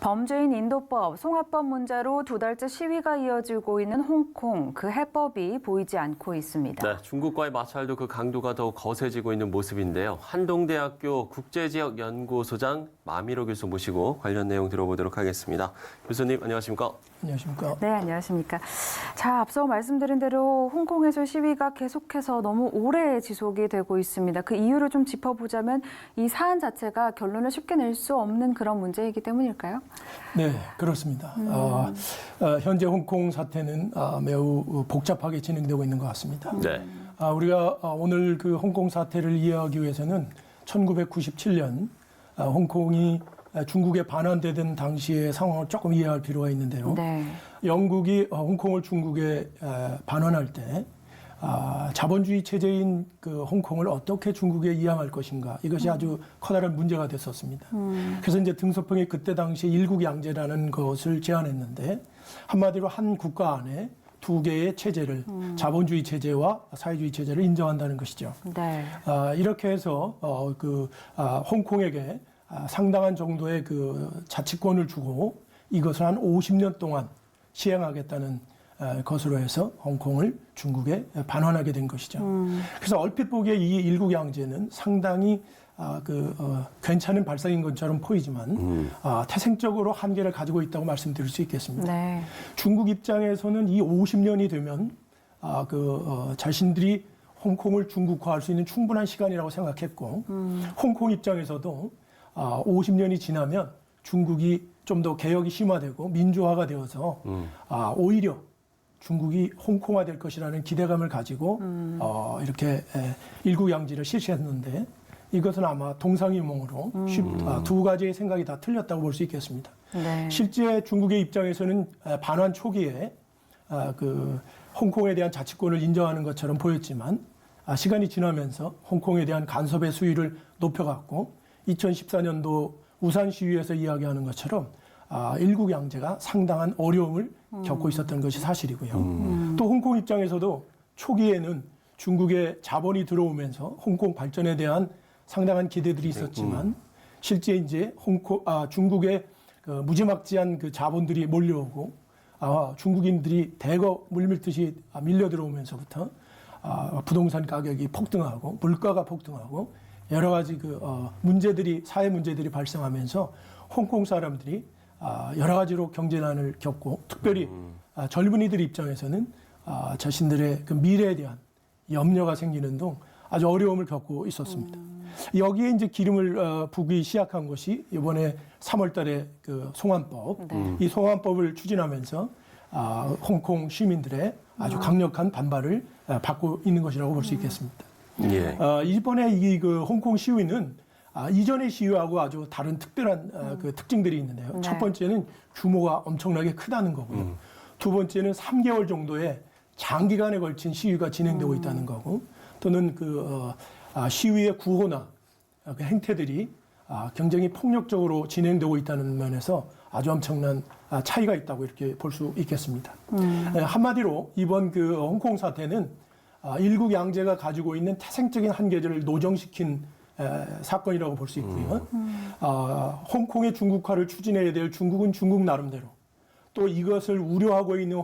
범죄인 인도법, 송화법 문제로 두 달째 시위가 이어지고 있는 홍콩, 그 해법이 보이지 않고 있습니다. 네, 중국과의 마찰도 그 강도가 더욱 거세지고 있는 모습인데요. 한동대학교 국제지역연구소장 마미로 교수 모시고 관련 내용 들어보도록 하겠습니다. 교수님, 안녕하십니까? 안녕하십니까? 네, 안녕하십니까. 자, 앞서 말씀드린 대로 홍콩에서 시위가 계속해서 너무 오래 지속이 되고 있습니다. 그 이유를 좀 짚어보자면 이 사안 자체가 결론을 쉽게 낼 수 없는 그런 문제이기 때문일까요? 네, 그렇습니다. 현재 홍콩 사태는 매우 복잡하게 진행되고 있는 것 같습니다. 네. 우리가 오늘 그 홍콩 사태를 이해하기 위해서는 1997년 홍콩이 중국에 반환되던 당시의 상황을 조금 이해할 필요가 있는데요. 네. 영국이 홍콩을 중국에 반환할 때 자본주의 체제인 그 홍콩을 어떻게 중국에 이양할 것인가, 이것이 아주 커다란 문제가 됐었습니다. 그래서 이제 등소평이 그때 당시 일국양제라는 것을 제안했는데, 한마디로 한 국가 안에 두 개의 체제를, 자본주의 체제와 사회주의 체제를 인정한다는 것이죠. 네. 이렇게 해서 홍콩에게 상당한 정도의 그 자치권을 주고 이것을 한 50년 동안 시행하겠다는 것으로 해서 홍콩을 중국에 반환하게 된 것이죠. 그래서 얼핏 보기에 이 일국양제는 상당히 괜찮은 발상인 것처럼 보이지만 태생적으로 한계를 가지고 있다고 말씀드릴 수 있겠습니다. 네. 중국 입장에서는 이 50년이 되면 자신들이 홍콩을 중국화할 수 있는 충분한 시간이라고 생각했고, 홍콩 입장에서도 50년이 지나면 중국이 좀 더 개혁이 심화되고 민주화가 되어서 오히려 중국이 홍콩화 될 것이라는 기대감을 가지고 이렇게 일국양제를 실시했는데, 이것은 아마 동상이몽으로 두 가지의 생각이 다 틀렸다고 볼 수 있겠습니다. 네. 실제 중국의 입장에서는 반환 초기에 홍콩에 대한 자치권을 인정하는 것처럼 보였지만, 시간이 지나면서 홍콩에 대한 간섭의 수위를 높여갔고, 2014년도 우산 시위에서 이야기하는 것처럼 일국양제가 상당한 어려움을 겪고 있었던 것이 사실이고요. 또 홍콩 입장에서도 초기에는 중국의 자본이 들어오면서 홍콩 발전에 대한 상당한 기대들이 있었지만, 실제 이제 중국의 무지막지한 그 자본들이 몰려오고 중국인들이 대거 물밀듯이 밀려 들어오면서부터 부동산 가격이 폭등하고 물가가 폭등하고 여러 가지 문제들이, 사회 문제들이 발생하면서 홍콩 사람들이 여러 가지로 경제난을 겪고, 특별히 젊은이들 입장에서는 자신들의 그 미래에 대한 염려가 생기는 등 아주 어려움을 겪고 있었습니다. 여기에 이제 기름을 붓기 시작한 것이 이번에 3월 달에 그 송환법, 이 송환법을 추진하면서 홍콩 시민들의 아주 강력한 반발을 받고 있는 것이라고 볼 수 있겠습니다. 예. 이번에 이 홍콩 시위는 이전의 시위하고 아주 다른 특별한 그 특징들이 있는데요. 네. 첫 번째는 규모가 엄청나게 크다는 거고요. 두 번째는 3개월 정도의 장기간에 걸친 시위가 진행되고 있다는 거고, 또는 시위의 구호나 그 행태들이 굉장히 폭력적으로 진행되고 있다는 면에서 아주 엄청난 차이가 있다고 이렇게 볼 수 있겠습니다. 한마디로 이번 홍콩 사태는 일국양제가 가지고 있는 태생적인 한계를 노정시킨 사건이라고 볼 수 있고요. 홍콩의 중국화를 추진해야 될 중국은 중국 나름대로, 또 이것을 우려하고 있는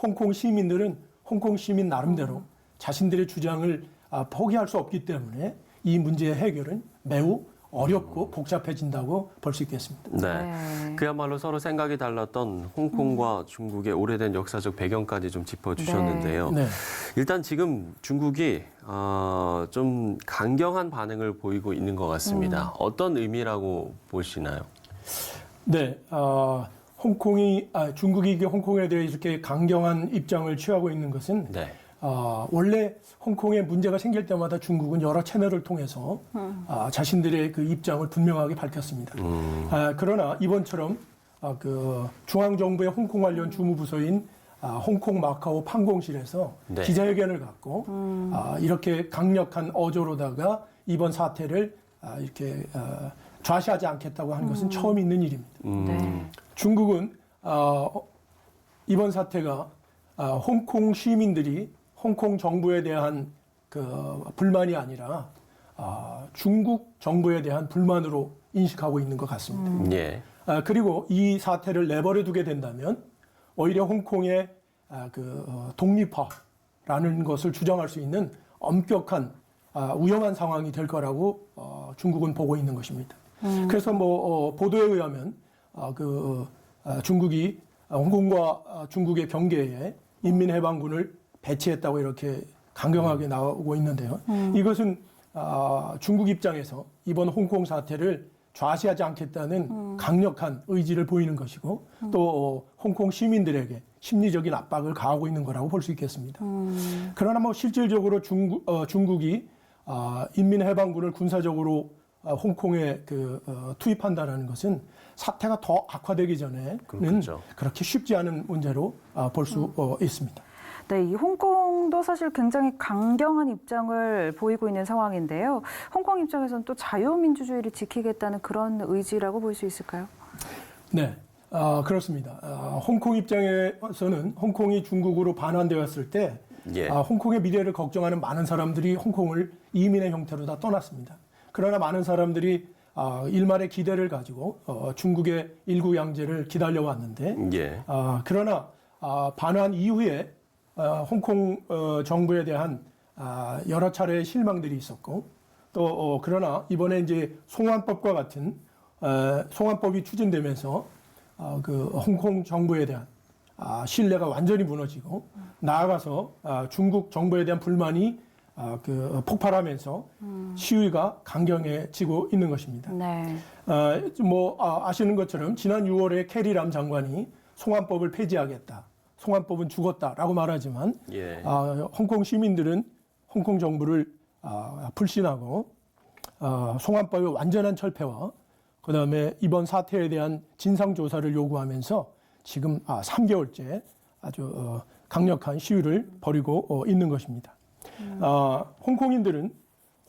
홍콩 시민들은 홍콩 시민 나름대로 자신들의 주장을 포기할 수 없기 때문에 이 문제의 해결은 매우 어렵고 복잡해진다고 볼 수 있겠습니다. 네. 그야말로 서로 생각이 달랐던 홍콩과 중국의 오래된 역사적 배경까지 좀 짚어주셨는데요. 네. 일단 지금 중국이 좀 강경한 반응을 보이고 있는 것 같습니다. 어떤 의미라고 보시나요? 네. 중국이 홍콩에 대해 이렇게 강경한 입장을 취하고 있는 것은, 네. 원래 홍콩에 문제가 생길 때마다 중국은 여러 채널을 통해서 자신들의 그 입장을 분명하게 밝혔습니다. 그러나 이번처럼 중앙정부의 홍콩 관련 주무부서인 홍콩 마카오 판공실에서 네. 기자회견을 갖고 이렇게 강력한 어조로다가 이번 사태를 이렇게 좌시하지 않겠다고 하는 것은 처음 있는 일입니다. 네. 중국은 이번 사태가 홍콩 시민들이 홍콩 정부에 대한 불만이 아니라 중국 정부에 대한 불만으로 인식하고 있는 것 같습니다. 예. 그리고 이 사태를 내버려 두게 된다면 오히려 홍콩의 독립화라는 것을 주장할 수 있는 엄격한 위험한 상황이 될 거라고 중국은 보고 있는 것입니다. 그래서 보도에 의하면 중국이 홍콩과 중국의 경계에 인민해방군을 배치했다고 이렇게 강경하게 나오고 있는데요. 이것은 중국 입장에서 이번 홍콩 사태를 좌시하지 않겠다는 강력한 의지를 보이는 것이고 또 홍콩 시민들에게 심리적인 압박을 가하고 있는 거라고 볼 수 있겠습니다. 그러나 실질적으로 중국이 인민해방군을 군사적으로 홍콩에 투입한다는 것은 사태가 더 악화되기 전에는 그렇겠죠. 그렇게 쉽지 않은 문제로 볼 수 있습니다. 네, 이 홍콩도 사실 굉장히 강경한 입장을 보이고 있는 상황인데요. 홍콩 입장에서는 또 자유민주주의를 지키겠다는 그런 의지라고 볼 수 있을까요? 네, 그렇습니다. 홍콩 입장에서는 홍콩이 중국으로 반환되었을 때 예. 홍콩의 미래를 걱정하는 많은 사람들이 홍콩을 이민의 형태로 다 떠났습니다. 그러나 많은 사람들이 일말의 기대를 가지고 중국의 일구 양제를 기다려왔는데 예. 그러나 반환 이후에 홍콩 정부에 대한 여러 차례의 실망들이 있었고 또 그러나 이번에 이제 송환법과 같은 송환법이 추진되면서 홍콩 정부에 대한 신뢰가 완전히 무너지고 나아가서 중국 정부에 대한 불만이 폭발하면서 시위가 강경해지고 있는 것입니다. 네. 아시는 것처럼 지난 6월에 캐리람 장관이 송환법을 폐지하겠다. 송환법은 죽었다라고 말하지만 예. 홍콩 시민들은 홍콩 정부를 불신하고 송환법의 완전한 철폐와 그다음에 이번 사태에 대한 진상 조사를 요구하면서 지금 3개월째 아주 강력한 시위를 벌이고 있는 것입니다. 홍콩인들은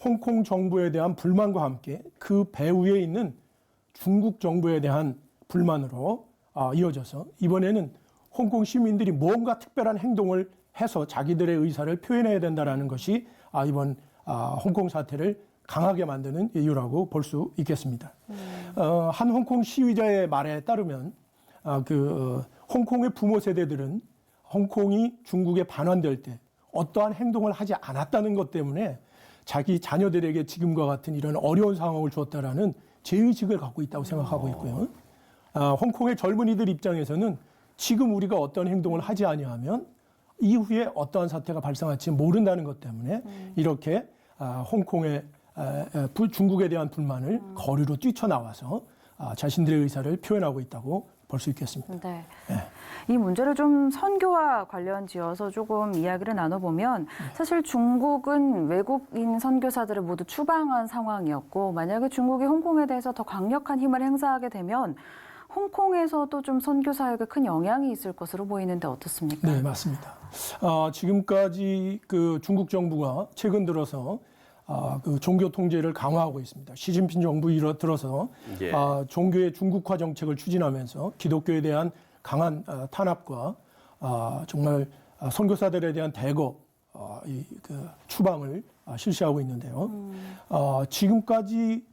홍콩 정부에 대한 불만과 함께 그 배후에 있는 중국 정부에 대한 불만으로 이어져서 이번에는 홍콩 시민들이 뭔가 특별한 행동을 해서 자기들의 의사를 표현해야 된다는 것이 이번 홍콩 사태를 강하게 만드는 이유라고 볼 수 있겠습니다. 한 홍콩 시위자의 말에 따르면 홍콩의 부모 세대들은 홍콩이 중국에 반환될 때 어떠한 행동을 하지 않았다는 것 때문에 자기 자녀들에게 지금과 같은 이런 어려운 상황을 주었다라는 죄의식을 갖고 있다고 생각하고 있고요. 홍콩의 젊은이들 입장에서는 지금 우리가 어떤 행동을 하지 아니하면 이후에 어떠한 사태가 발생할지 모른다는 것 때문에 이렇게 홍콩의 중국에 대한 불만을 거리로 뛰쳐나와서 자신들의 의사를 표현하고 있다고 볼 수 있겠습니다. 네. 네. 이 문제를 좀 선교와 관련 지어서 조금 이야기를 나눠보면 사실 중국은 외국인 선교사들을 모두 추방한 상황이었고 만약에 중국이 홍콩에 대해서 더 강력한 힘을 행사하게 되면 홍콩에서도 좀 선교사에게 큰 영향이 있을 것으로 보이는데 어떻습니까? 네, 맞습니다. 지금까지 중국 정부가 최근 들어서 종교 통제를 강화하고 있습니다. 시진핑 정부 들어서 예. 종교의 중국화 정책을 추진하면서 기독교에 대한 강한 탄압과 정말 선교사들에 대한 대거 추방을 실시하고 있는데요. 지금까지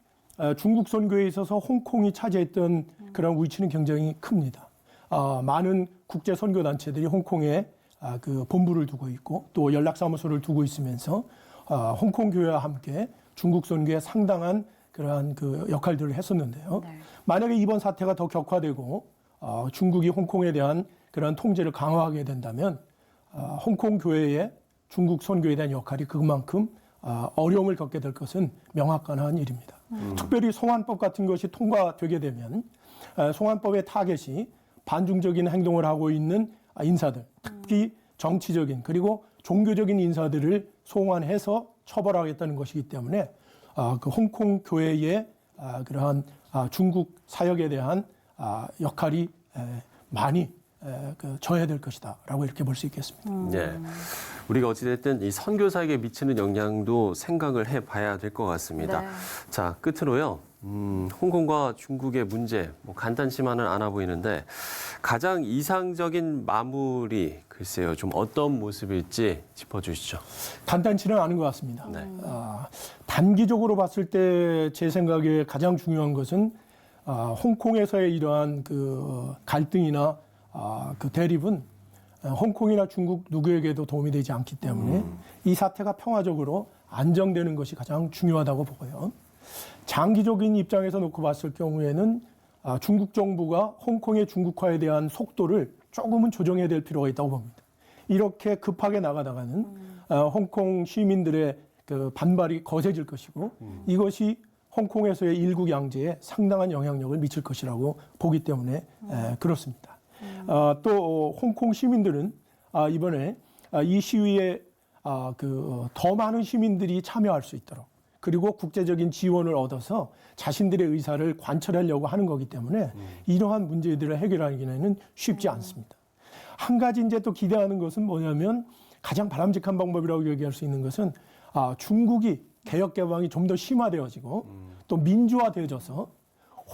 중국 선교에 있어서 홍콩이 차지했던 그런 위치는 굉장히 큽니다. 많은 국제 선교 단체들이 홍콩에 본부를 두고 있고 또 연락사무소를 두고 있으면서 홍콩 교회와 함께 중국 선교에 상당한 그러한 역할들을 했었는데요. 네. 만약에 이번 사태가 더 격화되고 중국이 홍콩에 대한 그러한 통제를 강화하게 된다면 홍콩 교회의 중국 선교에 대한 역할이 그만큼 어려움을 겪게 될 것은 명확한 일입니다. 특별히 송환법 같은 것이 통과되게 되면 송환법의 타겟이 반중적인 행동을 하고 있는 인사들, 특히 정치적인 그리고 종교적인 인사들을 송환해서 처벌하겠다는 것이기 때문에 홍콩 교회의 그러한 중국 사역에 대한 역할이 많이 저해될 것이다라고 이렇게 볼 수 있겠습니다. 네. 우리가 어찌됐든 이 선교사에게 미치는 영향도 생각을 해봐야 될 것 같습니다. 네. 자, 끝으로요. 홍콩과 중국의 문제 간단치만은 않아 보이는데 가장 이상적인 마무리 글쎄요 좀 어떤 모습일지 짚어주시죠. 간단치는 않은 것 같습니다. 네. 단기적으로 봤을 때 제 생각에 가장 중요한 것은 홍콩에서의 이러한 그 갈등이나 그 대립은 홍콩이나 중국 누구에게도 도움이 되지 않기 때문에 이 사태가 평화적으로 안정되는 것이 가장 중요하다고 보고요. 장기적인 입장에서 놓고 봤을 경우에는 중국 정부가 홍콩의 중국화에 대한 속도를 조금은 조정해야 될 필요가 있다고 봅니다. 이렇게 급하게 나가다가는 홍콩 시민들의 그 반발이 거세질 것이고 이것이 홍콩에서의 일국 양제에 상당한 영향력을 미칠 것이라고 보기 때문에 그렇습니다. 또 홍콩 시민들은 이번에 이 시위에 더 많은 시민들이 참여할 수 있도록 그리고 국제적인 지원을 얻어서 자신들의 의사를 관철하려고 하는 거기 때문에 이러한 문제들을 해결하기는 쉽지 않습니다. 한 가지 이제 또 기대하는 것은 뭐냐면 가장 바람직한 방법이라고 얘기할 수 있는 것은 중국이 개혁 개방이 좀 더 심화되어지고 또 민주화되어져서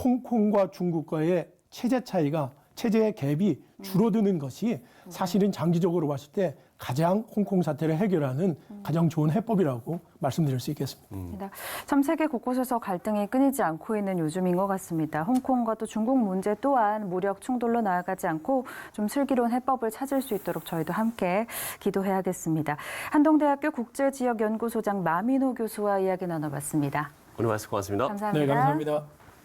홍콩과 중국과의 체제의 갭이 줄어드는 것이 사실은 장기적으로 봤을 때 가장 홍콩 사태를 해결하는 가장 좋은 해법이라고 말씀드릴 수 있겠습니다. 참 세계 곳곳에서 갈등이 끊이지 않고 있는 요즘인 것 같습니다. 홍콩과 또 중국 문제 또한 무력 충돌로 나아가지 않고 좀 슬기로운 해법을 찾을 수 있도록 저희도 함께 기도해야겠습니다. 한동대학교 국제지역연구소장 마민호 교수와 이야기 나눠봤습니다. 오늘 말씀 고맙습니다. 감사합니다. 네, 감사합니다.